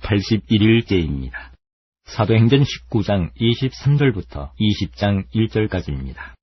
81일째입니다. 사도행전 19장 23절부터 20장 1절까지입니다.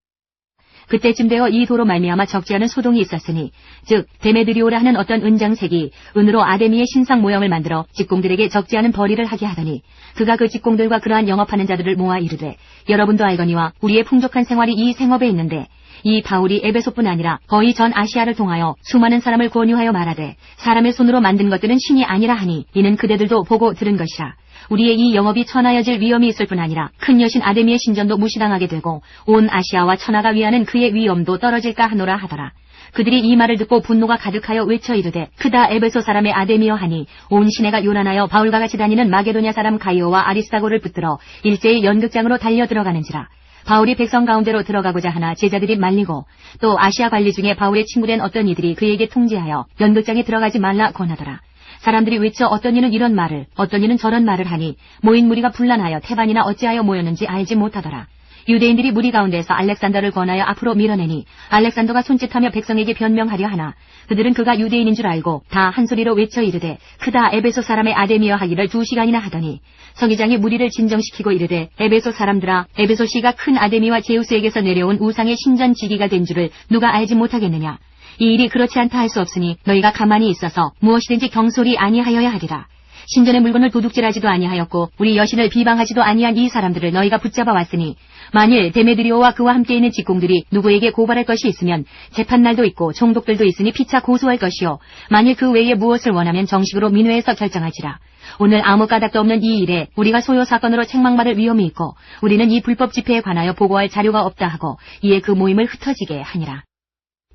그때쯤 되어 이 도로 말미암아 적지 않은 소동이 있었으니 즉 데메드리오라 하는 어떤 은장색이 은으로 아데미의 신상 모형을 만들어 직공들에게 적지 않은 벌이를 하게 하더니 그가 그 직공들과 그러한 영업하는 자들을 모아 이르되 여러분도 알거니와 우리의 풍족한 생활이 이 생업에 있는데 이 바울이 에베소뿐 아니라 거의 전 아시아를 통하여 수많은 사람을 권유하여 말하되 사람의 손으로 만든 것들은 신이 아니라 하니 이는 그대들도 보고 들은 것이라. 우리의 이 영업이 천하여질 위험이 있을 뿐 아니라 큰 여신 아데미의 신전도 무시당하게 되고 온 아시아와 천하가 위하는 그의 위엄도 떨어질까 하노라 하더라. 그들이 이 말을 듣고 분노가 가득하여 외쳐 이르되 크다 에베소 사람의 아데미여 하니 온 시내가 요란하여 바울과 같이 다니는 마게도냐 사람 가이오와 아리스다고를 붙들어 일제히 연극장으로 달려 들어가는지라. 바울이 백성 가운데로 들어가고자 하나 제자들이 말리고 또 아시아 관리 중에 바울의 친구된 어떤 이들이 그에게 통지하여 연극장에 들어가지 말라 권하더라. 사람들이 외쳐 어떤 이는 이런 말을 어떤 이는 저런 말을 하니 모인 무리가 분란하여 태반이나 어찌하여 모였는지 알지 못하더라. 유대인들이 무리 가운데서 알렉산더를 권하여 앞으로 밀어내니 알렉산더가 손짓하며 백성에게 변명하려 하나 그들은 그가 유대인인 줄 알고 다 한 소리로 외쳐 이르되 크다 에베소 사람의 아데미여 하기를 2시간이나 하더니 서기장이 무리를 진정시키고 이르되 에베소 사람들아 에베소시가 큰 아데미와 제우스에게서 내려온 우상의 신전 지기가 된 줄을 누가 알지 못하겠느냐. 이 일이 그렇지 않다 할 수 없으니 너희가 가만히 있어서 무엇이든지 경솔히 아니하여야 하리라. 신전의 물건을 도둑질하지도 아니하였고 우리 여신을 비방하지도 아니한 이 사람들을 너희가 붙잡아 왔으니 만일 데메드리오와 그와 함께 있는 직공들이 누구에게 고발할 것이 있으면 재판날도 있고 총독들도 있으니 피차 고소할 것이요 만일 그 외에 무엇을 원하면 정식으로 민회에서 결정할지라. 오늘 아무 까닭도 없는 이 일에 우리가 소요 사건으로 책망받을 위험이 있고 우리는 이 불법 집회에 관하여 보고할 자료가 없다 하고 이에 그 모임을 흩어지게 하니라.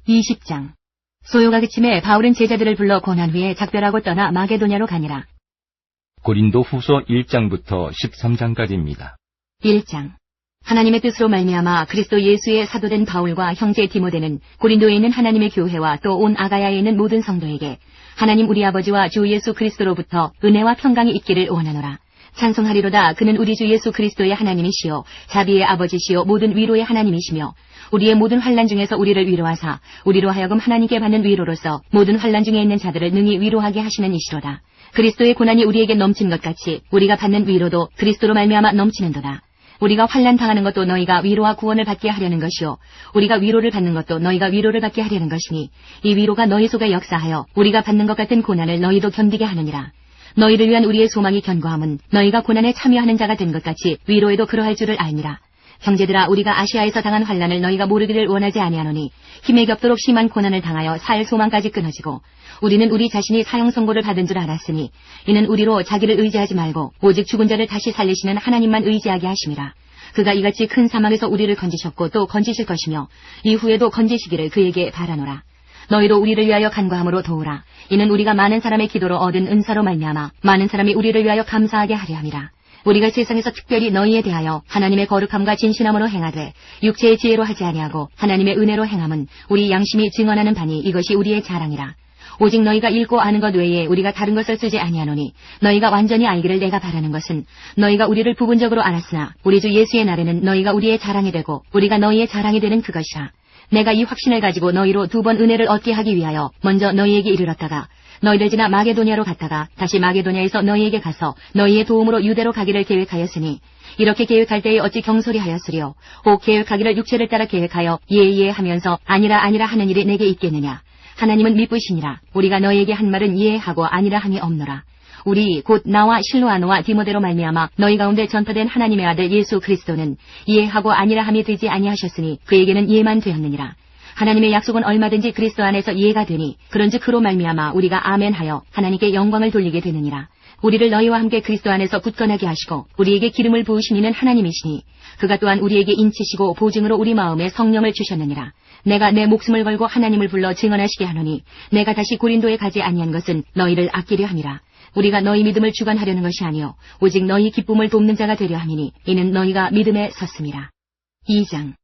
20장. 소요가 그침에 바울은 제자들을 불러 권한 후에 작별하고 떠나 마게도냐로 가니라. 고린도 후서 1장부터 13장까지입니다. 1장. 하나님의 뜻으로 말미암아 그리스도 예수의 사도된 바울과 형제 디모데는 고린도에 있는 하나님의 교회와 또 온 아가야에 있는 모든 성도에게 하나님 우리 아버지와 주 예수 그리스도로부터 은혜와 평강이 있기를 원하노라. 찬송하리로다. 그는 우리 주 예수 그리스도의 하나님이시요 자비의 아버지시요 모든 위로의 하나님이시며 우리의 모든 환난 중에서 우리를 위로하사 우리로 하여금 하나님께 받는 위로로서 모든 환난 중에 있는 자들을 능히 위로하게 하시는 이시로다. 그리스도의 고난이 우리에게 넘친 것 같이 우리가 받는 위로도 그리스도로 말미암아 넘치는도다. 우리가 환난 당하는 것도 너희가 위로와 구원을 받게 하려는 것이요 우리가 위로를 받는 것도 너희가 위로를 받게 하려는 것이니 이 위로가 너희 속에 역사하여 우리가 받는 것 같은 고난을 너희도 견디게 하느니라. 너희를 위한 우리의 소망이 견고함은 너희가 고난에 참여하는 자가 된 것 같이 위로에도 그러할 줄을 알니라. 형제들아 우리가 아시아에서 당한 환난을 너희가 모르기를 원하지 아니하노니 힘에 겹도록 심한 고난을 당하여 살 소망까지 끊어지고 우리는 우리 자신이 사형 선고를 받은 줄 알았으니 이는 우리로 자기를 의지하지 말고 오직 죽은 자를 다시 살리시는 하나님만 의지하게 하심이라. 그가 이같이 큰 사막에서 우리를 건지셨고 또 건지실 것이며 이후에도 건지시기를 그에게 바라노라. 너희도 우리를 위하여 간과함으로 도우라. 이는 우리가 많은 사람의 기도로 얻은 은사로 말미암아 많은 사람이 우리를 위하여 감사하게 하려 함이라. 우리가 세상에서 특별히 너희에 대하여 하나님의 거룩함과 진실함으로 행하되 육체의 지혜로 하지 아니하고 하나님의 은혜로 행함은 우리 양심이 증언하는 바니 이것이 우리의 자랑이라. 오직 너희가 읽고 아는 것 외에 우리가 다른 것을 쓰지 아니하노니 너희가 완전히 알기를 내가 바라는 것은 너희가 우리를 부분적으로 알았으나 우리 주 예수의 날에는 너희가 우리의 자랑이 되고 우리가 너희의 자랑이 되는 그것이라. 내가 이 확신을 가지고 너희로 2번 은혜를 얻게 하기 위하여 먼저 너희에게 이르렀다가 너희를 지나 마게도냐로 갔다가 다시 마게도냐에서 너희에게 가서 너희의 도움으로 유대로 가기를 계획하였으니 이렇게 계획할 때에 어찌 경솔히 하였으리요. 혹 계획하기를 육체를 따라 계획하여 예예 하면서 아니라 하는 일이 내게 있겠느냐. 하나님은 미쁘시니라. 우리가 너희에게 한 말은 예하고 아니라 함이 없노라. 우리 곧 나와 실로아노와 디모데로 말미암아 너희 가운데 전파된 하나님의 아들 예수 그리스도는 예하고 아니라 함이 되지 아니하셨으니 그에게는 예만 되었느니라. 하나님의 약속은 얼마든지 그리스도 안에서 예가 되니 그런즉 그로 말미암아 우리가 아멘하여 하나님께 영광을 돌리게 되느니라. 우리를 너희와 함께 그리스도 안에서 굳건하게 하시고 우리에게 기름을 부으신 이는 하나님이시니 그가 또한 우리에게 인치시고 보증으로 우리 마음에 성령을 주셨느니라. 내가 내 목숨을 걸고 하나님을 불러 증언하시게 하노니 내가 다시 고린도에 가지 아니한 것은 너희를 아끼려 함이라. 우리가 너희 믿음을 주관하려는 것이 아니요 오직 너희 기쁨을 돕는 자가 되려 함이니 이는 너희가 믿음에 섰음이라. 2장.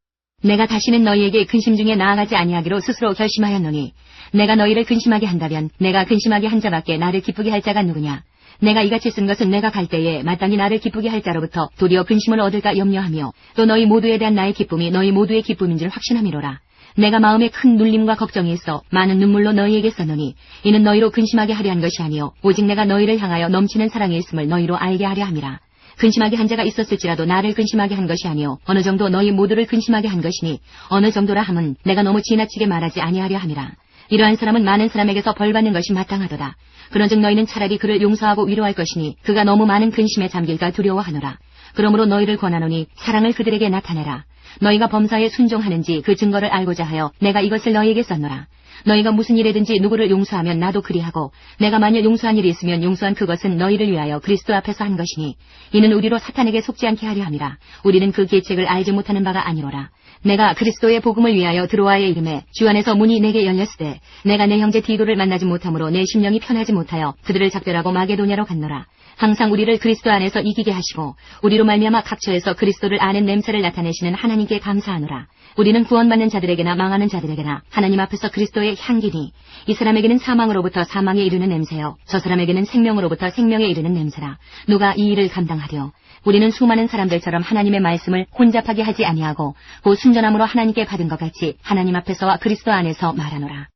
내가 다시는 너희에게 근심 중에 나아가지 아니하기로 스스로 결심하였노니 내가 너희를 근심하게 한다면 내가 근심하게 한 자밖에 나를 기쁘게 할 자가 누구냐. 내가 이같이 쓴 것은 내가 갈 때에 마땅히 나를 기쁘게 할 자로부터 도리어 근심을 얻을까 염려하며 또 너희 모두에 대한 나의 기쁨이 너희 모두의 기쁨인 줄 확신함이로라. 내가 마음에 큰 눌림과 걱정이 있어 많은 눈물로 너희에게 써노니 이는 너희로 근심하게 하려 한 것이 아니요 오직 내가 너희를 향하여 넘치는 사랑이 있음을 너희로 알게 하려 함이라. 근심하게 한 자가 있었을지라도 나를 근심하게 한 것이 아니요 어느 정도 너희 모두를 근심하게 한 것이니 어느 정도라 함은 내가 너무 지나치게 말하지 아니하려 함이라. 이러한 사람은 많은 사람에게서 벌받는 것이 마땅하도다. 그런즉 너희는 차라리 그를 용서하고 위로할 것이니 그가 너무 많은 근심에 잠길까 두려워하노라. 그러므로 너희를 권하노니 사랑을 그들에게 나타내라. 너희가 범사에 순종하는지 그 증거를 알고자 하여 내가 이것을 너희에게 썼노라. 너희가 무슨 일이든지 누구를 용서하면 나도 그리하고 내가 만일 용서한 일이 있으면 용서한 그것은 너희를 위하여 그리스도 앞에서 한 것이니 이는 우리로 사탄에게 속지 않게 하려 함이라. 우리는 그 계책을 알지 못하는 바가 아니로라. 내가 그리스도의 복음을 위하여 드로아의 이름에 주 안에서 문이 내게 열렸으되 내가 내 형제 디도를 만나지 못하므로 내 심령이 편하지 못하여 그들을 작별하고 마게도냐로 갔노라. 항상 우리를 그리스도 안에서 이기게 하시고 우리로 말미암아 각처에서 그리스도를 아는 냄새를 나타내시는 하나님께 감사하노라. 우리는 구원받는 자들에게나 망하는 자들에게나 하나님 앞에서 그리스도의 향기니 이 사람에게는 사망으로부터 사망에 이르는 냄새요 저 사람에게는 생명으로부터 생명에 이르는 냄새라. 누가 이 일을 감당하려? 우리는 수많은 사람들처럼 하나님의 말씀을 혼잡하게 하지 아니하고 그 순전함으로 하나님께 받은 것 같이 하나님 앞에서와 그리스도 안에서 말하노라.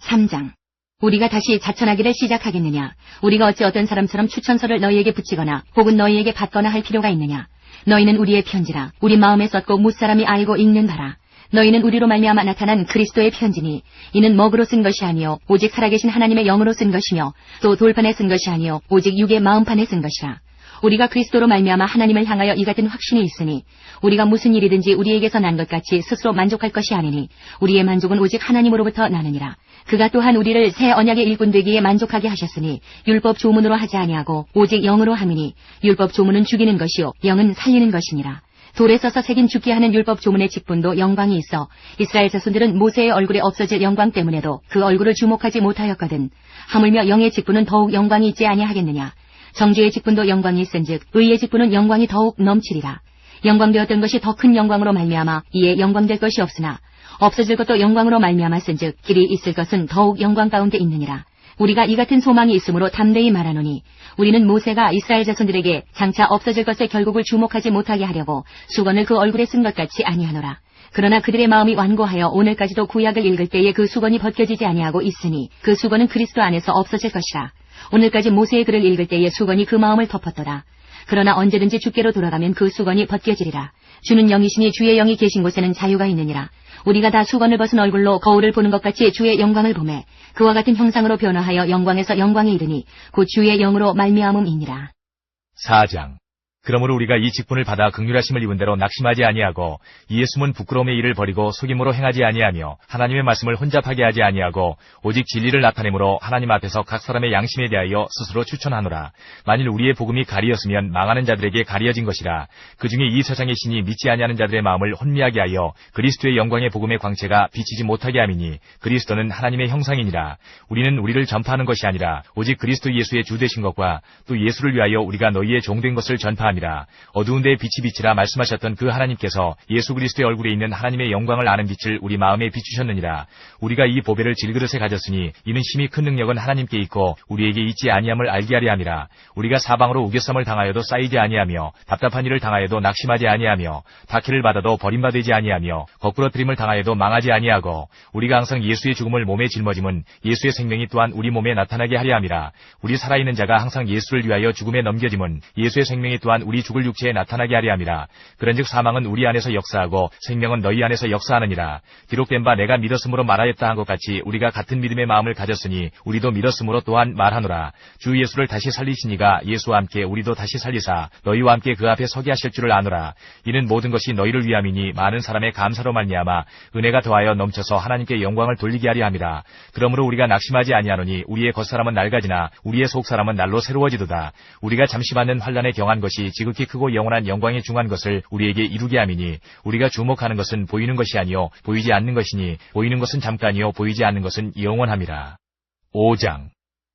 3장. 우리가 다시 자천하기를 시작하겠느냐? 우리가 어찌 어떤 사람처럼 추천서를 너희에게 붙이거나 혹은 너희에게 받거나 할 필요가 있느냐? 너희는 우리의 편지라 우리 마음에 썼고 무사람이 알고 읽는 바라. 너희는 우리로 말미암아 나타난 그리스도의 편지니 이는 먹으로 쓴 것이 아니요 오직 살아계신 하나님의 영으로 쓴 것이며 또 돌판에 쓴 것이 아니요 오직 육의 마음판에 쓴 것이라. 우리가 그리스도로 말미암아 하나님을 향하여 이 같은 확신이 있으니 우리가 무슨 일이든지 우리에게서 난 것 같이 스스로 만족할 것이 아니니 우리의 만족은 오직 하나님으로부터 나느니라. 그가 또한 우리를 새 언약의 일꾼 되기에 만족하게 하셨으니 율법 조문으로 하지 아니하고 오직 영으로 함이니 율법 조문은 죽이는 것이요 영은 살리는 것이니라. 돌에 써서 새긴 죽게 하는 율법 조문의 직분도 영광이 있어 이스라엘 자손들은 모세의 얼굴에 없어질 영광 때문에도 그 얼굴을 주목하지 못하였거든. 하물며 영의 직분은 더욱 영광이 있지 아니하겠느냐. 정죄의 직분도 영광이 있은즉 의의 직분은 영광이 더욱 넘치리라. 영광되었던 것이 더 큰 영광으로 말미암아 이에 영광될 것이 없으나 없어질 것도 영광으로 말미암았은즉 길이 있을 것은 더욱 영광 가운데 있느니라. 우리가 이 같은 소망이 있으므로 담대히 말하노니 우리는 모세가 이스라엘 자손들에게 장차 없어질 것의 결국을 주목하지 못하게 하려고 수건을 그 얼굴에 쓴 것 같이 아니하노라. 그러나 그들의 마음이 완고하여 오늘까지도 구약을 읽을 때에 그 수건이 벗겨지지 아니하고 있으니 그 수건은 그리스도 안에서 없어질 것이라. 오늘까지 모세의 글을 읽을 때에 수건이 그 마음을 덮었더라. 그러나 언제든지 주께로 돌아가면 그 수건이 벗겨지리라. 주는 영이시니 주의 영이 계신 곳에는 자유가 있느니라. 우리가 다 수건을 벗은 얼굴로 거울을 보는 것 같이 주의 영광을 보매 그와 같은 형상으로 변화하여 영광에서 영광에 이르니 곧 주의 영으로 말미암음이니라. 4장. 그러므로 우리가 이 직분을 받아 긍휼하심을 입은 대로 낙심하지 아니하고 이에 숨은 부끄러움의 일을 버리고 속임으로 행하지 아니하며 하나님의 말씀을 혼잡하게 하지 아니하고 오직 진리를 나타내므로 하나님 앞에서 각 사람의 양심에 대하여 스스로 추천하노라. 만일 우리의 복음이 가리였으면 망하는 자들에게 가리어진 것이라. 그중에 이 세상의 신이 믿지 아니하는 자들의 마음을 혼미하게 하여 그리스도의 영광의 복음의 광채가 비치지 못하게 함이니 그리스도는 하나님의 형상이니라. 우리는 우리를 전파하는 것이 아니라 오직 그리스도 예수의 주 되신 것과 또 예수를 위하여 우리가 너희의 종된 것을 전파함이라. 어두운 데에 빛이 비치라 말씀하셨던 그 하나님께서 예수 그리스도의 얼굴에 있는 하나님의 영광을 아는 빛을 우리 마음에 비추셨느니라. 우리가 이 보배를 질그릇에 가졌으니 이는 심히 큰 능력은 하나님께 있고 우리에게 있지 아니함을 알게 하려 함이라. 우리가 사방으로 우겨쌈을 당하여도 쌓이지 아니하며 답답한 일을 당하여도 낙심하지 아니하며 박해를 받아도 버림받지 아니하며 거꾸러뜨림을 당하여도 망하지 아니하고 우리가 항상 예수의 죽음을 몸에 짊어짐은 예수의 생명이 또한 우리 몸에 나타나게 하려 함이라. 우리 살아있는 자가 항상 예수를 위하여 죽음에 넘겨짐은 예수의 생명이 또한 우리 죽을 육체에 나타나게 하려 함이라. 그런즉 사망은 우리 안에서 역사하고 생명은 너희 안에서 역사하느니라. 기록된 바 내가 믿었으므로 말하였다 한 것 같이 우리가 같은 믿음의 마음을 가졌으니 우리도 믿었으므로 또한 말하노라. 주 예수를 다시 살리시니가 예수와 함께 우리도 다시 살리사 너희와 함께 그 앞에 서게 하실 줄을 아노라. 이는 모든 것이 너희를 위함이니 많은 사람의 감사로 말미암아 은혜가 더하여 넘쳐서 하나님께 영광을 돌리게 하려 함이라. 그러므로 우리가 낙심하지 아니하노니 우리의 겉사람은 낡아지나 우리의 속사람은 날로 새로워지도다. 우리가 잠시 받는 환난에 경한 것이 지극히 크고 영원한 영광에 중한 것을 우리에게 이루게 함이니 우리가 주목하는 것은 보이는 것이 아니요 보이지 않는 것이니 보이는 것은 잠깐이요 보이지 않는 것은 영원함이라. 5장.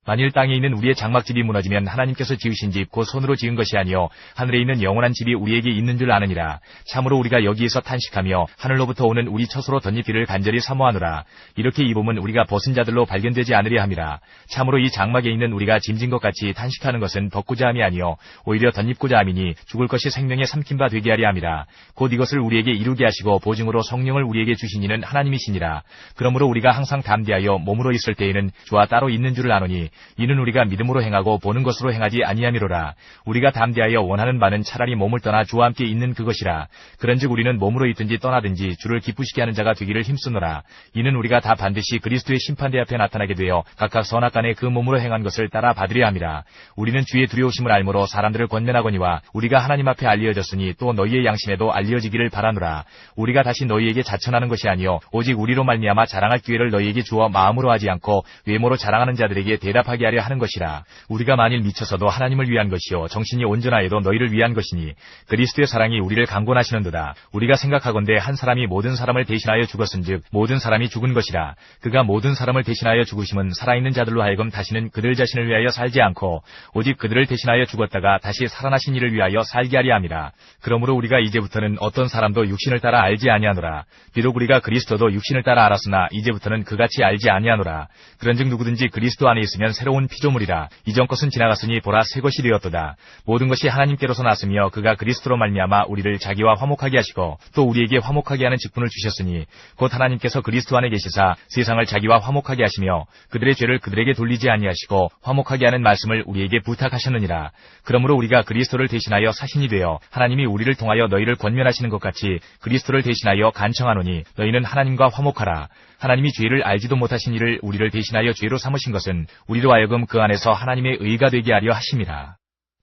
만일 땅에 있는 우리의 장막집이 무너지면 하나님께서 지으신 집 곧 손으로 지은 것이 아니요 하늘에 있는 영원한 집이 우리에게 있는 줄 아느니라. 참으로 우리가 여기에서 탄식하며 하늘로부터 오는 우리 처소로 덧입기를 간절히 사모하노라. 이렇게 입으면 우리가 벗은 자들로 발견되지 않으려 함이라. 참으로 이 장막에 있는 우리가 짐진 것 같이 탄식하는 것은 벗고자 함이 아니요 오히려 덧입고자 함이니 죽을 것이 생명에 삼킨 바 되게 하려 함이라. 곧 이것을 우리에게 이루게 하시고 보증으로 성령을 우리에게 주신 이는 하나님이시니라. 그러므로 우리가 항상 담대하여 몸으로 있을 때에는 주와 따로 있는 줄을 아노니 이는 우리가 믿음으로 행하고 보는 것으로 행하지 아니함이로라. 우리가 담대하여 원하는 바는 차라리 몸을 떠나 주와 함께 있는 그것이라. 그런즉 우리는 몸으로 있든지 떠나든지 주를 기쁘시게 하는 자가 되기를 힘쓰노라. 이는 우리가 다 반드시 그리스도의 심판대 앞에 나타나게 되어 각각 선악간에 그 몸으로 행한 것을 따라 받으려 함이라. 우리는 주의 두려우심을 알므로 사람들을 권면하거니와 우리가 하나님 앞에 알려졌으니 또 너희의 양심에도 알려지기를 바라노라. 우리가 다시 너희에게 자천하는 것이 아니요 오직 우리로 말미암아 자랑할 기회를 너희에게 주어 마음으로 하지 않고 외모로 자랑하는 자들에게 대답하게 하려 하는 것이라. 우리가 만일 미쳐서도 하나님을 위한 것이요 정신이 온전하여도 너희를 위한 것이니 그리스도의 사랑이 우리를 강권하시는도다. 우리가 생각하건대 한 사람이 모든 사람을 대신하여 죽었은즉 모든 사람이 죽은 것이라. 그가 모든 사람을 대신하여 죽으심은 살아있는 자들로 하여금 다시는 그들 자신을 위하여 살지 않고 오직 그들을 대신하여 죽었다가 다시 살아나신 이를 위하여 살게 하려 함이라. 그러므로 우리가 이제부터는 어떤 사람도 육신을 따라 알지 아니하노라. 비록 우리가 그리스도도 육신을 따라 알았으나 이제부터는 그같이 알지 아니하노라. 그런즉 누구든지 그리스도 안에 있으면 새로운 피조물이라. 이전 것은 지나갔으니 보라 새 것이 되었도다. 모든 것이 하나님께로서 났으며 그가 그리스도로 말미암아 우리를 자기와 화목하게 하시고 또 우리에게 화목하게 하는 직분을 주셨으니 곧 하나님께서 그리스도 안에 계시사 세상을 자기와 화목하게 하시며 그들의 죄를 그들에게 돌리지 아니하시고 화목하게 하는 말씀을 우리에게 부탁하셨느니라. 그러므로 우리가 그리스도를 대신하여 사신이 되어 하나님이 우리를 통하여 너희를 권면하시는 것 같이 그리스도를 대신하여 간청하노니 너희는 하나님과 화목하라. 하나님이 죄를 알지도 못하신 이를 우리를 대신하여 죄로 삼으신 것은 우리로 하여금 그 안에서 하나님의 의가 되게 하려 하심이라.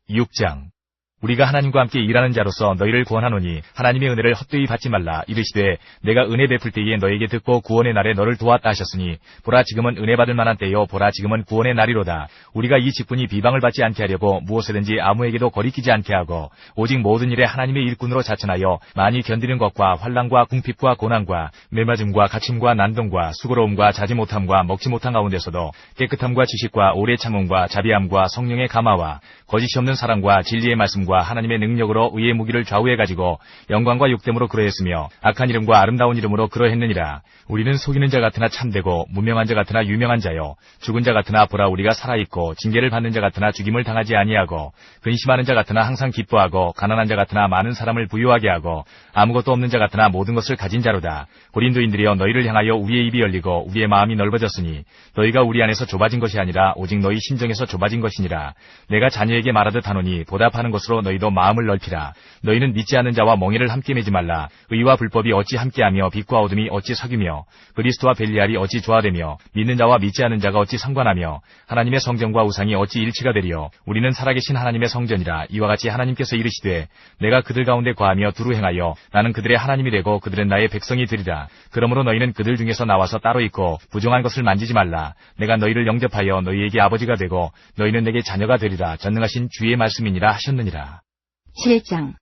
6장 우리가 하나님과 함께 일하는 자로서 너희를 구원하노니 하나님의 은혜를 헛되이 받지 말라. 이르시되 내가 은혜 베풀 때에 너에게 듣고 구원의 날에 너를 도왔다 하셨으니 보라 지금은 은혜 받을 만한 때요 보라 지금은 구원의 날이로다. 우리가 이 직분이 비방을 받지 않게 하려고 무엇이든지 아무에게도 거리끼지 않게 하고 오직 모든 일에 하나님의 일꾼으로 자천하여 많이 견디는 것과 환난과 궁핍과 고난과 매맞음과 갇힘과 난동과 수고로움과 자지 못함과 먹지 못한 가운데서도 깨끗함과 지식과 오래 참음과 자비함과 성령의 감화와 거짓이 없는 사랑과 진리의 말씀과 하나님의 능력으로 의의 무기를 좌우해가지고 영광과 욕됨으로 그러했으며 악한 이름과 아름다운 이름으로 그러했느니라. 우리는 속이는 자 같으나 참되고 무명한 자 같으나 유명한 자요 죽은 자 같으나 보라 우리가 살아있고 징계를 받는 자 같으나 죽임을 당하지 아니하고 근심하는 자 같으나 항상 기뻐하고 가난한 자 같으나 많은 사람을 부유하게 하고 아무것도 없는 자 같으나 모든 것을 가진 자로다. 고린도인들이여 너희를 향하여 우리의 입이 열리고 우리의 마음이 넓어졌으니 너희가 우리 안에서 좁아진 것이 아니라 오직 너희 심정에서 좁아진 것이니라. 내가 자녀에게 말하듯 하노니 보답하는 것으로 너희도 마음을 넓히라. 너희는 믿지 않는 자와 멍에를 함께 매지 말라. 의와 불법이 어찌 함께하며 빛과 어둠이 어찌 사귀며 그리스도와 벨리알이 어찌 조화되며 믿는 자와 믿지 않는 자가 어찌 상관하며 하나님의 성전과 우상이 어찌 일치가 되리요. 우리는 살아계신 하나님의 성전이라. 이와 같이 하나님께서 이르시되 내가 그들 가운데 거하며 두루 행하여 나는 그들의 하나님이 되고 그들은 나의 백성이 되리라. 그러므로 너희는 그들 중에서 나와서 따로 있고 부정한 것을 만지지 말라. 내가 너희를 영접하여 너희에게 아버지가 되고 너희는 내게 자녀가 되리라. 전능하신 주의 말씀이니라 하셨느니라. 7장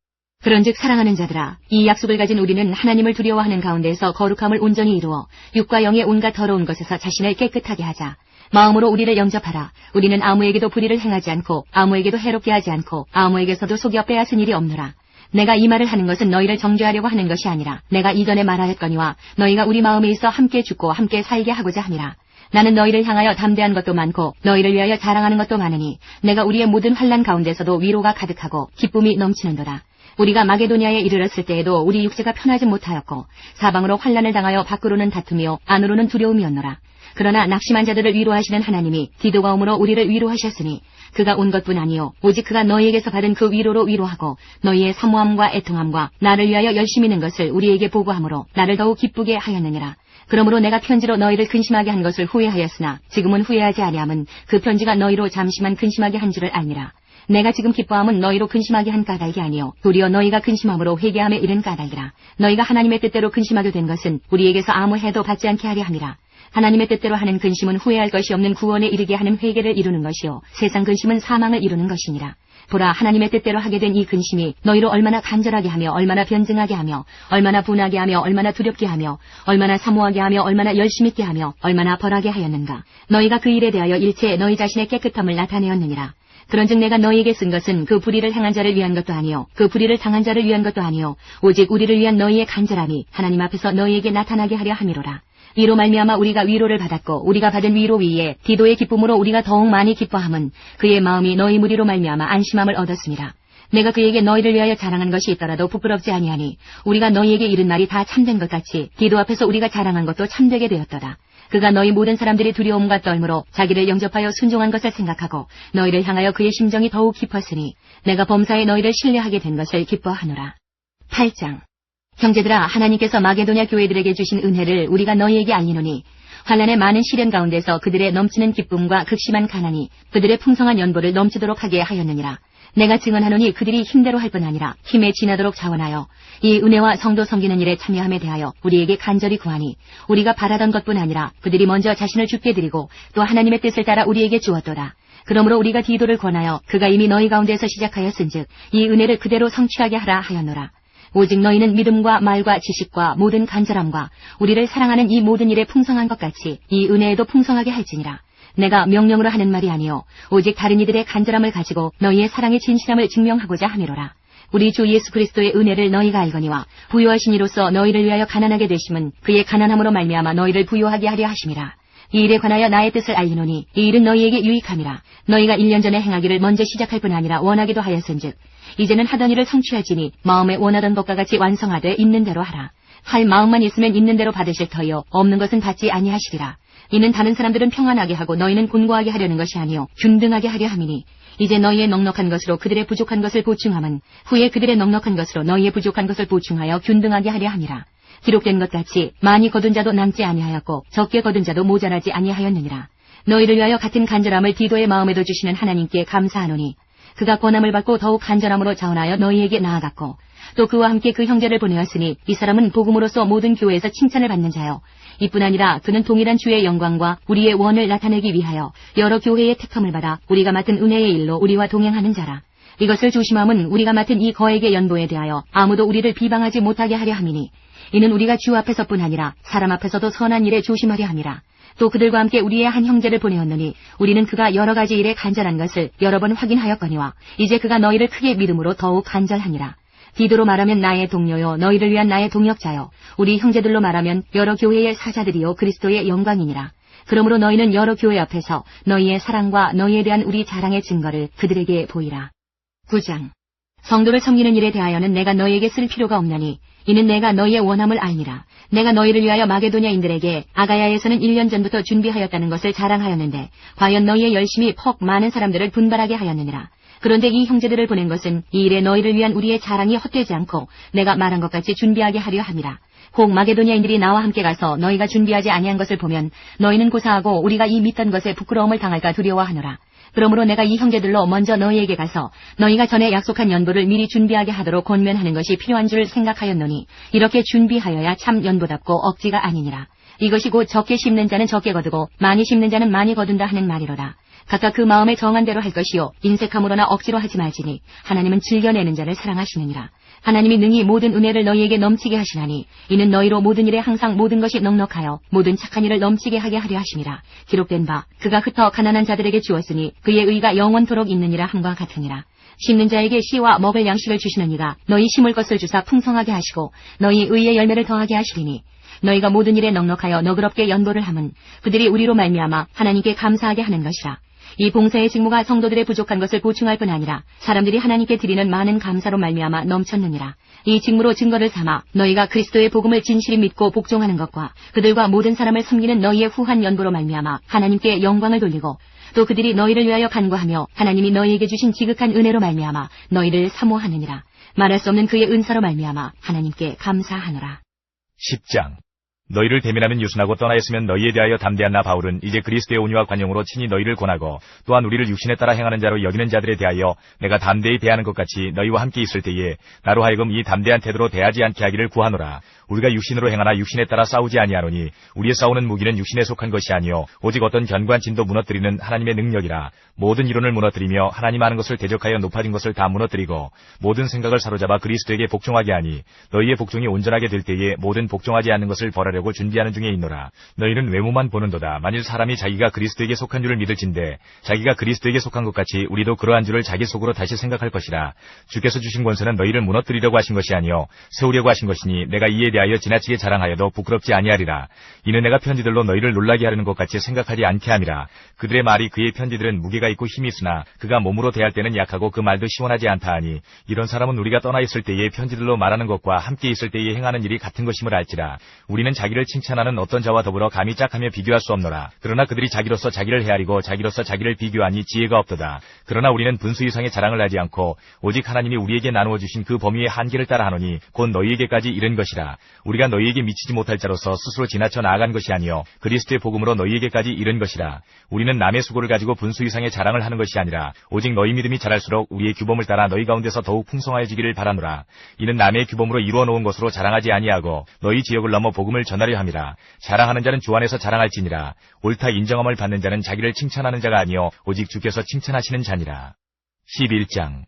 그런즉 사랑하는 자들아 이 약속을 가진 우리는 하나님을 두려워하는 가운데서 거룩함을 온전히 이루어 육과 영의 온갖 더러운 것에서 자신을 깨끗하게 하자. 마음으로 우리를 영접하라. 우리는 아무에게도 불의를 행하지 않고 아무에게도 해롭게 하지 않고 아무에게서도 속여 빼앗은 일이 없노라. 내가 이 말을 하는 것은 너희를 정죄하려고 하는 것이 아니라 내가 이전에 말하였거니와 너희가 우리 마음에 있어 함께 죽고 함께 살게 하고자 함이라. 나는 너희를 향하여 담대한 것도 많고 너희를 위하여 자랑하는 것도 많으니 내가 우리의 모든 환난 가운데서도 위로가 가득하고 기쁨이 넘치는도다. 우리가 마게도냐에 이르렀을 때에도 우리 육체가 편하지 못하였고 사방으로 환난을 당하여 밖으로는 다툼이요 안으로는 두려움이었노라. 그러나 낙심한 자들을 위로하시는 하나님이 디도가 오므로 우리를 위로하셨으니 그가 온 것뿐 아니요 오직 그가 너희에게서 받은 그 위로로 위로하고 너희의 사모함과 애통함과 나를 위하여 열심히 는 것을 우리에게 보고하므로 나를 더욱 기쁘게 하였느니라. 그러므로 내가 편지로 너희를 근심하게 한 것을 후회하였으나 지금은 후회하지 아니함은 그 편지가 너희로 잠시만 근심하게 한 줄을 알니라. 내가 지금 기뻐함은 너희로 근심하게 한 까닭이 아니요 도리어 너희가 근심함으로 회개함에 이른 까닭이라. 너희가 하나님의 뜻대로 근심하게 된 것은 우리에게서 아무 해도 받지 않게 하려 함이라. 하나님의 뜻대로 하는 근심은 후회할 것이 없는 구원에 이르게 하는 회개를 이루는 것이요 세상 근심은 사망을 이루는 것이니라. 보라, 하나님의 뜻대로 하게 된 이 근심이 너희로 얼마나 간절하게 하며 얼마나 변증하게 하며 얼마나 분하게 하며 얼마나 두렵게 하며 얼마나 사모하게 하며 얼마나 열심히 있게 하며 얼마나 벌하게 하였는가. 너희가 그 일에 대하여 일체 너희 자신의 깨끗함을 나타내었느니라. 그런즉 내가 너희에게 쓴 것은 그 불의를 행한 자를 위한 것도 아니요 그 불의를 당한 자를 위한 것도 아니요 오직 우리를 위한 너희의 간절함이 하나님 앞에서 너희에게 나타나게 하려 함이로라. 이로 말미암아 우리가 위로를 받았고 우리가 받은 위로 위에 디도의 기쁨으로 우리가 더욱 많이 기뻐함은 그의 마음이 너희 무리로 말미암아 안심함을 얻었습니다. 내가 그에게 너희를 위하여 자랑한 것이 있더라도 부끄럽지 아니하니 우리가 너희에게 이른 말이 다 참된 것 같이 디도 앞에서 우리가 자랑한 것도 참되게 되었도다. 그가 너희 모든 사람들이 두려움과 떨므로 자기를 영접하여 순종한 것을 생각하고 너희를 향하여 그의 심정이 더욱 깊었으니 내가 범사에 너희를 신뢰하게 된 것을 기뻐하노라. 8장. 형제들아, 하나님께서 마게도냐 교회들에게 주신 은혜를 우리가 너희에게 알리노니 환난의 많은 시련 가운데서 그들의 넘치는 기쁨과 극심한 가난이 그들의 풍성한 연보를 넘치도록 하게 하였느니라. 내가 증언하노니 그들이 힘대로 할 뿐 아니라 힘에 지나도록 자원하여 이 은혜와 성도 섬기는 일에 참여함에 대하여 우리에게 간절히 구하니 우리가 바라던 것뿐 아니라 그들이 먼저 자신을 주께 드리고 또 하나님의 뜻을 따라 우리에게 주었도다. 그러므로 우리가 디도를 권하여 그가 이미 너희 가운데서 시작하였은즉 이 은혜를 그대로 성취하게 하라 하였노라. 오직 너희는 믿음과 말과 지식과 모든 간절함과 우리를 사랑하는 이 모든 일에 풍성한 것 같이 이 은혜에도 풍성하게 할지니라. 내가 명령으로 하는 말이 아니요 오직 다른 이들의 간절함을 가지고 너희의 사랑의 진실함을 증명하고자 함이로라. 우리 주 예수 그리스도의 은혜를 너희가 알거니와 부요하신 이로써 너희를 위하여 가난하게 되심은 그의 가난함으로 말미암아 너희를 부요하게 하려 하심이라. 이 일에 관하여 나의 뜻을 알리노니 이 일은 너희에게 유익함이라. 너희가 1년 전에 행하기를 먼저 시작할 뿐 아니라 원하기도 하였은즉 이제는 하던 일을 성취할지니 마음에 원하던 것과 같이 완성하되 있는 대로 하라. 할 마음만 있으면 있는 대로 받으실 터이요 없는 것은 받지 아니하시리라. 이는 다른 사람들은 평안하게 하고 너희는 곤고하게 하려는 것이 아니요 균등하게 하려 함이니 이제 너희의 넉넉한 것으로 그들의 부족한 것을 보충함은 후에 그들의 넉넉한 것으로 너희의 부족한 것을 보충하여 균등하게 하려 함이라. 기록된 것 같이 많이 거둔 자도 남지 아니하였고 적게 거둔 자도 모자라지 아니하였느니라. 너희를 위하여 같은 간절함을 디도의 마음에도 주시는 하나님께 감사하노니 그가 권함을 받고 더욱 간절함으로 자원하여 너희에게 나아갔고 또 그와 함께 그 형제를 보내었으니 이 사람은 복음으로서 모든 교회에서 칭찬을 받는 자요 이뿐 아니라 그는 동일한 주의 영광과 우리의 원을 나타내기 위하여 여러 교회의 택함을 받아 우리가 맡은 은혜의 일로 우리와 동행하는 자라. 이것을 조심함은 우리가 맡은 이 거액의 연보에 대하여 아무도 우리를 비방하지 못하게 하려 함이니 이는 우리가 주 앞에서뿐 아니라 사람 앞에서도 선한 일에 조심하려 함이라. 또 그들과 함께 우리의 한 형제를 보내었느니 우리는 그가 여러 가지 일에 간절한 것을 여러 번 확인하였거니와 이제 그가 너희를 크게 믿음으로 더욱 간절하니라. 디도로 말하면 나의 동료요 너희를 위한 나의 동역자요 우리 형제들로 말하면 여러 교회의 사자들이요 그리스도의 영광이니라. 그러므로 너희는 여러 교회 앞에서 너희의 사랑과 너희에 대한 우리 자랑의 증거를 그들에게 보이라. 9장. 성도를 섬기는 일에 대하여는 내가 너희에게 쓸 필요가 없나니 이는 내가 너희의 원함을 알니라. 내가 너희를 위하여 마게도냐인들에게 아가야에서는 1년 전부터 준비하였다는 것을 자랑하였는데 과연 너희의 열심이 퍽 많은 사람들을 분발하게 하였느니라. 그런데 이 형제들을 보낸 것은 이 일에 너희를 위한 우리의 자랑이 헛되지 않고 내가 말한 것 같이 준비하게 하려 함이라. 혹 마게도냐인들이 나와 함께 가서 너희가 준비하지 아니한 것을 보면 너희는 고사하고 우리가 이 믿던 것에 부끄러움을 당할까 두려워하노라. 그러므로 내가 이 형제들로 먼저 너희에게 가서 너희가 전에 약속한 연보를 미리 준비하게 하도록 권면하는 것이 필요한 줄 생각하였노니 이렇게 준비하여야 참 연보답고 억지가 아니니라. 이것이 곧 적게 심는 자는 적게 거두고 많이 심는 자는 많이 거둔다 하는 말이로라. 각각 그 마음에 정한 대로 할 것이요 인색함으로나 억지로 하지 말지니 하나님은 즐겨내는 자를 사랑하시느니라. 하나님이 능히 모든 은혜를 너희에게 넘치게 하시나니 이는 너희로 모든 일에 항상 모든 것이 넉넉하여 모든 착한 일을 넘치게 하게 하려 하심이라. 기록된 바 그가 흩어 가난한 자들에게 주었으니 그의 의가 영원토록 있느니라 함과 같으니라. 심는 자에게 씨와 먹을 양식을 주시는 이가 너희 심을 것을 주사 풍성하게 하시고 너희 의의 열매를 더하게 하시리니 너희가 모든 일에 넉넉하여 너그럽게 연보를 함은 그들이 우리로 말미암아 하나님께 감사하게 하는 것이라. 이 봉사의 직무가 성도들의 부족한 것을 보충할 뿐 아니라 사람들이 하나님께 드리는 많은 감사로 말미암아 넘쳤느니라. 이 직무로 증거를 삼아 너희가 그리스도의 복음을 진실히 믿고 복종하는 것과 그들과 모든 사람을 섬기는 너희의 후한 연보로 말미암아 하나님께 영광을 돌리고 또 그들이 너희를 위하여 간구하며 하나님이 너희에게 주신 지극한 은혜로 말미암아 너희를 사모하느니라. 말할 수 없는 그의 은사로 말미암아 하나님께 감사하노라. 10장. 너희를 대면하면 유순하고 떠나였으면 너희에 대하여 담대한 나 바울은 이제 그리스도의 온유와 관용으로 친히 너희를 권하고 또한 우리를 육신에 따라 행하는 자로 여기는 자들에 대하여 내가 담대히 대하는 것 같이 너희와 함께 있을 때에 나로 하여금 이 담대한 태도로 대하지 않게 하기를 구하노라. 우리가 육신으로 행하나 육신에 따라 싸우지 아니하노니 우리의 싸우는 무기는 육신에 속한 것이 아니요 오직 어떤 견고한 진도 무너뜨리는 하나님의 능력이라. 모든 이론을 무너뜨리며 하나님 아는 것을 대적하여 높아진 것을 다 무너뜨리고 모든 생각을 사로잡아 그리스도에게 복종하게 하니 너희의 복종이 온전하게 될 때에 모든 복종하지 않는 것을 벌하려고 준비하는 중에 있노라. 너희는 외모만 보는도다. 만일 사람이 자기가 그리스도에게 속한 줄을 믿을진대 자기가 그리스도에게 속한 것 같이 우리도 그러한 줄을 자기 속으로 다시 생각할 것이라. 주께서 주신 권세는 너희를 무너뜨리려고 하신 것이 아니요 세우려고 하신 것이니 내가 이에 대하여 지나치게 자랑하여도 부끄럽지 아니하리라. 이는 내가 편지들로 너희를 놀라게 하려는 것 같이 생각하지 않게 함이라. 그들의 말이 그의 편지들은 무게가 있고 힘이 있으나 그가 몸으로 대할 때는 약하고 그 말도 시원하지 않다 하니 이런 사람은 우리가 떠나 있을 때에 편지들로 말하는 것과 함께 있을 때에 행하는 일이 같은 것임을 알지라. 우리는 자기를 칭찬하는 어떤 자와 더불어 감히 짝하며 비교할 수 없노라. 그러나 그들이 자기로서 자기를 헤아리고 자기로서 자기를 비교하니 지혜가 없도다. 그러나 우리는 분수 이상의 자랑을 하지 않고 오직 하나님이 우리에게 나누어 주신 그 범위의 한계를 따라 하노니 곧 너희에게까지 이른 것이라. 우리가 너희에게 미치지 못할 자로서 스스로 지나쳐 나아간 것이 아니요 그리스도의 복음으로 너희에게까지 이른 것이라. 우리는 남의 수고를 가지고 분수 이상의 자랑을 하는 것이 아니라 오직 너희 믿음이 자랄수록 우리의 규범을 따라 너희 가운데서 더욱 풍성하여지기를 바라노라. 이는 남의 규범으로 이루어 놓은 것으로 자랑하지 아니하고 너희 지역을 넘어 복음을 전하려 함이라. 자랑하는 자는 주 안에서 자랑할지니라. 옳다 인정함을 받는 자는 자기를 칭찬하는 자가 아니요 오직 주께서 칭찬하시는 자니라. 11장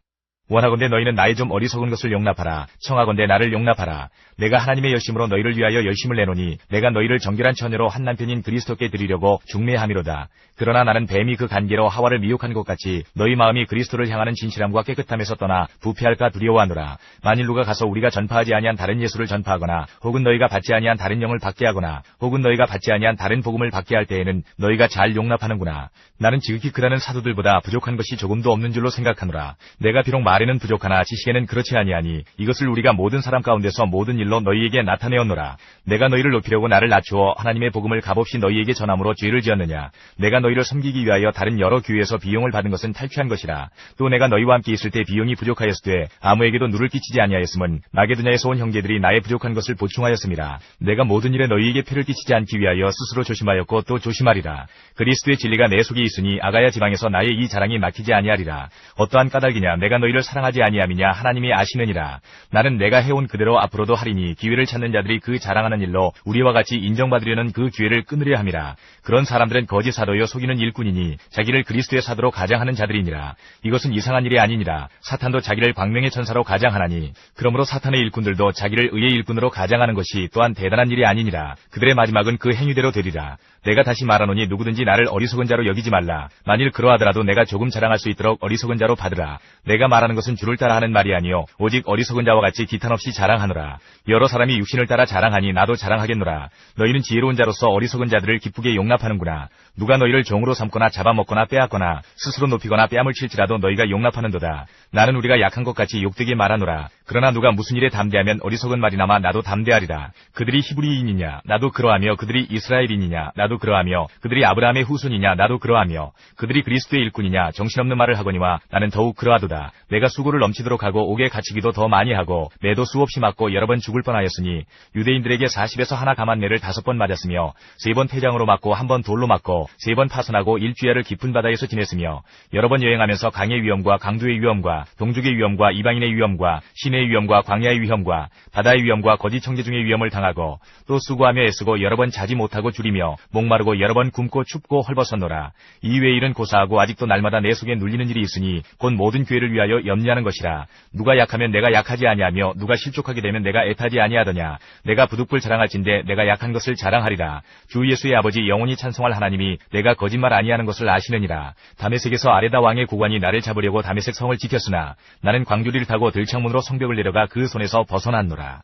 원하건대 너희는 나의 좀 어리석은 것을 용납하라. 청하건대 나를 용납하라. 내가 하나님의 열심으로 너희를 위하여 열심을 내노니 내가 너희를 정결한 처녀로 한 남편인 그리스도께 드리려고 중매함이로다. 그러나 나는 뱀이 그 간계로 하와를 미혹한 것 같이 너희 마음이 그리스도를 향하는 진실함과 깨끗함에서 떠나 부패할까 두려워하노라. 만일 누가 가서 우리가 전파하지 아니한 다른 예수를 전파하거나 혹은 너희가 받지 아니한 다른 영을 받게 하거나 혹은 너희가 받지 아니한 다른 복음을 받게 할 때에는 너희가 잘 용납하는구나. 나는 지극히 그다는 사도들보다 부족한 것이 조금도 없는 줄로 생각하노라. 내가 비록 말에는 부족하나 지식에는 그렇지 아니하니 이것을 우리가 모든 사람 가운데서 모든 일로 너희에게 나타내었노라. 내가 너희를 높이려고 나를 낮추어 하나님의 복음을 값없이 너희에게 전함으로 죄를 지었느냐. 내가 너희를 섬기기 위하여 다른 여러 교회에서 비용을 받은 것은 탈취한 것이라. 또 내가 너희와 함께 있을 때 비용이 부족하였으되 아무에게도 누를 끼치지 아니하였음은 마게도냐에서 온 형제들이 나의 부족한 것을 보충하였음이라. 내가 모든 일에 너희에게 피를 끼치지 않기 위하여 스스로 조심하였고 또 조심하리라. 그리스도의 진리가 내 속에 있으니 아가야 지방에서 나의 이 자랑이 막히지 아니하리라. 어떠한 까닭이냐 내가 너희를 사랑하지 아니함이냐 하나님이 아시느니라. 나는 내가 해온 그대로 앞으로도 하리니 기회를 찾는 자들이 그 자랑하는 일로 우리와 같이 인정받으려는 그 기회를 끊으려 함이라. 그런 사람들은 거짓 사도여 속이는 일꾼이니 자기를 그리스도의 사도로 가장하는 자들이니라. 이것은 이상한 일이 아니니라. 사탄도 자기를 광명의 천사로 가장하나니 그러므로 사탄의 일꾼들도 자기를 의의 일꾼으로 가장하는 것이 또한 대단한 일이 아니니라. 그들의 마지막은 그 행위대로 되리라. 내가 다시 말하노니 누구든지 나를 어리석은 자로 여기지 말라. 만일 그러하더라도 내가 조금 자랑할 수 있도록 어리석은 자로 받으라. 내가 말하는 것은 주를 따라 하는 말이 아니요 오직 어리석은 자와 같이 기탄 없이 자랑하노라. 여러 사람이 육신을 따라 자랑하니 나도 자랑하겠노라. 너희는 지혜로운 자로서 어리석은 자들을 기쁘게 용납하는구나. 누가 너희를 종으로 삼거나 잡아먹거나 빼앗거나 스스로 높이거나 뺨을 칠지라도 너희가 용납하는도다. 나는 우리가 약한 것 같이 욕되게 말하노라. 그러나 누가 무슨 일에 담대하면 어리석은 말이나마 나도 담대하리라. 그들이 히브리인이냐 나도 그러하며 그들이 이스라엘인이냐 나도 그러하며 그들이 아브라함의 후손이냐 나도 그러하며 그들이 그리스도의 일꾼이냐 정신없는 말을 하거니와 나는 더욱 그러하도다. 내가 수고를 넘치도록 하고 옥에 갇히기도 더 많이 하고 매도 수없이 맞고 여러 번 죽을 뻔하였으니 유대인들에게 40에서 하나 감한 매를 5번 맞았으며 3번 태장으로 맞고 1번 돌로 맞고 3번 파선하고 일주야를 깊은 바다에서 지냈으며 여러 번 여행하면서 강의 위험과 강도의 위험과 동족의 위험과 이방인의 위험과 시내의 위험과 광야의 위험과 바다의 위험과 거짓 청지 중의 위험을 당하고 또 수고하며 애쓰고 여러 번 자지 못하고 줄이며 목마르고 여러 번 굶고 춥고 헐벗었노라. 이외의 일은 고사하고 아직도 날마다 내 속에 눌리는 일이 있으니 곧 모든 교회를 위하여 염려하는 것이라. 누가 약하면 내가 약하지 아니하며 누가 실족하게 되면 내가 애타지 아니하더냐. 내가 부득불 자랑할진대 내가 약한 것을 자랑하리라. 주 예수의 아버지 영원히 찬송할 하나님이 내가 거짓말 아니하는 것을 아시느니라. 다메섹에서 아레다 왕의 고관이 나를 잡으려고 다메섹 성을 지켰으나 나는 광주리를 타고 들창문으로 성벽을 내려가 그 손에서 벗어났노라.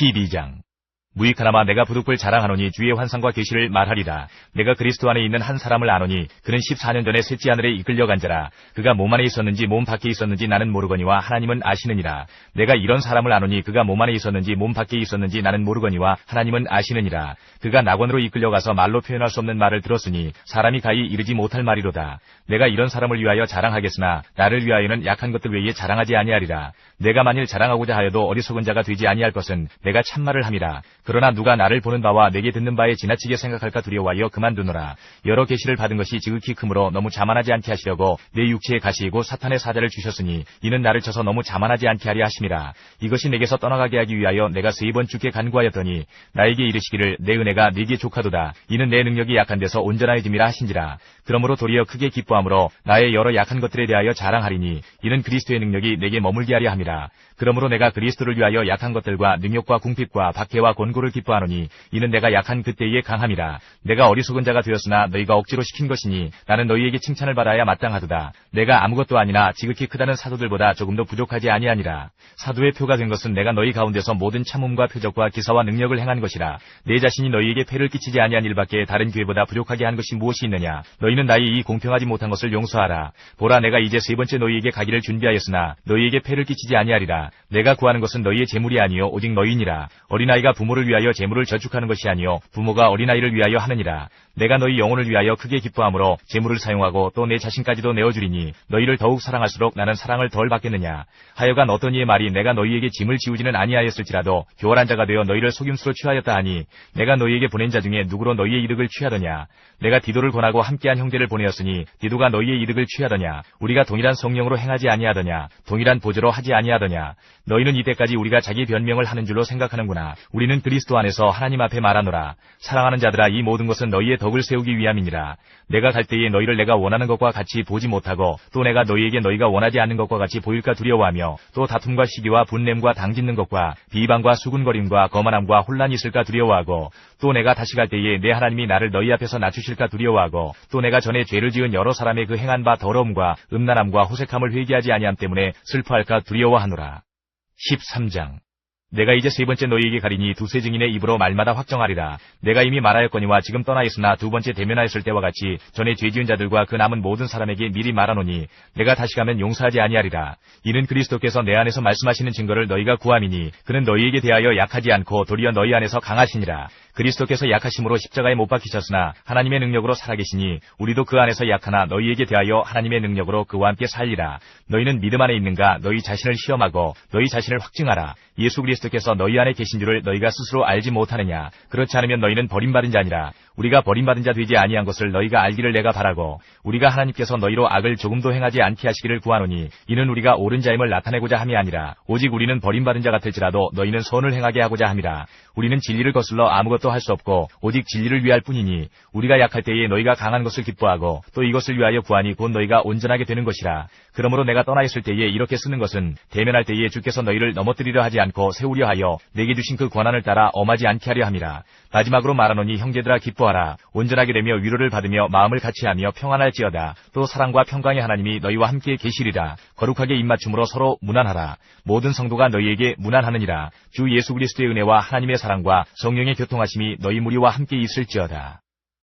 12장 무익하나마 내가 부득불 자랑하노니 주의 환상과 계시를 말하리라. 내가 그리스도 안에 있는 한 사람을 아노니 그는 14년 전에 셋째 하늘에 이끌려간 자라. 그가 몸 안에 있었는지 몸 밖에 있었는지 나는 모르거니와 하나님은 아시느니라. 내가 이런 사람을 아노니 그가 몸 안에 있었는지 몸 밖에 있었는지 나는 모르거니와 하나님은 아시느니라. 그가 낙원으로 이끌려가서 말로 표현할 수 없는 말을 들었으니 사람이 가히 이르지 못할 말이로다. 내가 이런 사람을 위하여 자랑하겠으나 나를 위하여는 약한 것들 외에 자랑하지 아니하리라. 내가 만일 자랑하고자 하여도 어리석은 자가 되지 아니할 것은 내가 참말을 함이라. 그러나 누가 나를 보는 바와 내게 듣는 바에 지나치게 생각할까 두려워하여 그만두노라. 여러 계시를 받은 것이 지극히 크므로 너무 자만하지 않게 하시려고 내 육체의 가시이고 사탄의 사자를 주셨으니 이는 나를 쳐서 너무 자만하지 않게 하려 하심이라. 이것이 내게서 떠나가게 하기 위하여 내가 3번 주께 간구하였더니 나에게 이르시기를 내 은혜가 네게 족하도다. 이는 내 능력이 약한 데서 온전하여짐이라 하신지라. 그러므로 도리어 크게 기뻐함으로 나의 여러 약한 것들에 대하여 자랑하리니 이는 그리스도의 능력이 내게 머물게 하려 함이라. 그러므로 내가 그리스도를 위하여 약한 것들과 능력과 궁핍과 박해와 곤고를 기뻐하노니 이는 내가 약한 그때의 강함이라. 내가 어리석은 자가 되었으나 너희가 억지로 시킨 것이니 나는 너희에게 칭찬을 받아야 마땅하도다. 내가 아무것도 아니나 지극히 크다는 사도들보다 조금도 부족하지 아니하니라. 사도의 표가 된 것은 내가 너희 가운데서 모든 참음과 표적과 기사와 능력을 행한 것이라. 내 자신이 너희에게 폐를 끼치지 아니한 일밖에 다른 교회보다 부족하게 한 것이 무엇이 있느냐. 너희는 나의 이 공평하지 못한 것을 용서하라. 보라, 내가 이제 3번째 너희에게 가기를 준비하였으나 너희에게 폐를 끼치지 아니하리라. 내가 구하는 것은 너희의 재물이 아니요 오직 너희니라. 어린아이가 부모를 위하여 재물을 저축하는 것이 아니요 부모가 어린아이를 위하여 하느니라. 내가 너희 영혼을 위하여 크게 기뻐함으로 재물을 사용하고 또 내 자신까지도 내어주리니 너희를 더욱 사랑할수록 나는 사랑을 덜 받겠느냐. 하여간 어떤 이의 말이 내가 너희에게 짐을 지우지는 아니하였을지라도 교활한 자가 되어 너희를 속임수로 취하였다 하니 내가 너희에게 보낸 자 중에 누구로 너희의 이득을 취하더냐. 내가 디도를 권하고 함께한 형제를 보내었으니 디도가 너희의 이득을 취하더냐. 우리가 동일한 성령으로 행하지 아니하더냐. 동일한 보조로 하지 아니하더냐. 너희는 이때까지 우리가 자기 변명을 하는 줄로 생각하는구나. 우리는 그리스도 안에서 하나님 앞에 말하노라. 사랑하는 자들아, 이 모든 것은 너희의 덕을 세우기 위함이니라. 내가 갈 때에 너희를 내가 원하는 것과 같이 보지 못하고 또 내가 너희에게 너희가 원하지 않는 것과 같이 보일까 두려워하며 또 다툼과 시기와 분냄과 당짓는 것과 비방과 수군거림과 거만함과 혼란이 있을까 두려워하고 또 내가 다시 갈 때에 내 하나님이 나를 너희 앞에서 낮추실까 두려워하고 또 내가 전에 죄를 지은 여러 사람의 그 행한 바 더러움과 음란함과 호색함을 회개하지 아니함 때문에 슬퍼할까 두려워하노라. 13장. 내가 이제 3번째 너희에게 가리니 두세 증인의 입으로 말마다 확정하리라. 내가 이미 말하였거니와 지금 떠나 있으나 2번째 대면하였을 때와 같이 전에 죄 지은 자들과 그 남은 모든 사람에게 미리 말하노니 내가 다시 가면 용서하지 아니하리라. 이는 그리스도께서 내 안에서 말씀하시는 증거를 너희가 구함이니 그는 너희에게 대하여 약하지 않고 도리어 너희 안에서 강하시니라. 그리스도께서 약하심으로 십자가에 못 박히셨으나 하나님의 능력으로 살아계시니 우리도 그 안에서 약하나 너희에게 대하여 하나님의 능력으로 그와 함께 살리라. 너희는 믿음 안에 있는가? 너희 자신을 시험하고 너희 자신을 확증하라. 예수 그리스도께서 너희 안에 계신 줄을 너희가 스스로 알지 못하느냐? 그렇지 않으면 너희는 버림받은 자니라. 우리가 버림받은 자 되지 아니한 것을 너희가 알기를 내가 바라고 우리가 하나님께서 너희로 악을 조금도 행하지 않게 하시기를 구하노니 이는 우리가 옳은 자임을 나타내고자 함이 아니라 오직 우리는 버림받은 자 같을지라도 너희는 선을 행하게 하고자 함이라. 우리는 진리를 거슬러 아무것도 할 수 없고 오직 진리를 위할 뿐이니 우리가 약할 때에 너희가 강한 것을 기뻐하고 또 이것을 위하여 구하니 곧 너희가 온전하게 되는 것이라. 그러므로 내가 떠나 있을 때에 이렇게 쓰는 것은 대면할 때에 주께서 너희를 넘어뜨리려 하지 않고 세우려 하여 내게 주신 그 권한을 따라 엄하지 않게 하려 함이라. 마지막으로 말하노니 형제들아 기뻐하라. 온전하게 되며 위로를 받으며 마음을 같이하며 평안할지어다. 또 사랑과 평강의 하나님이 너희와 함께 계시리라. 거룩하게 입맞춤으로 서로 문안하라. 모든 성도가 너희에게 문안하느니라. 주 예수 그리스도의 은혜와 하나님의 사랑과 성령의 교통하심이 너희 무리와 함께 있을지어다.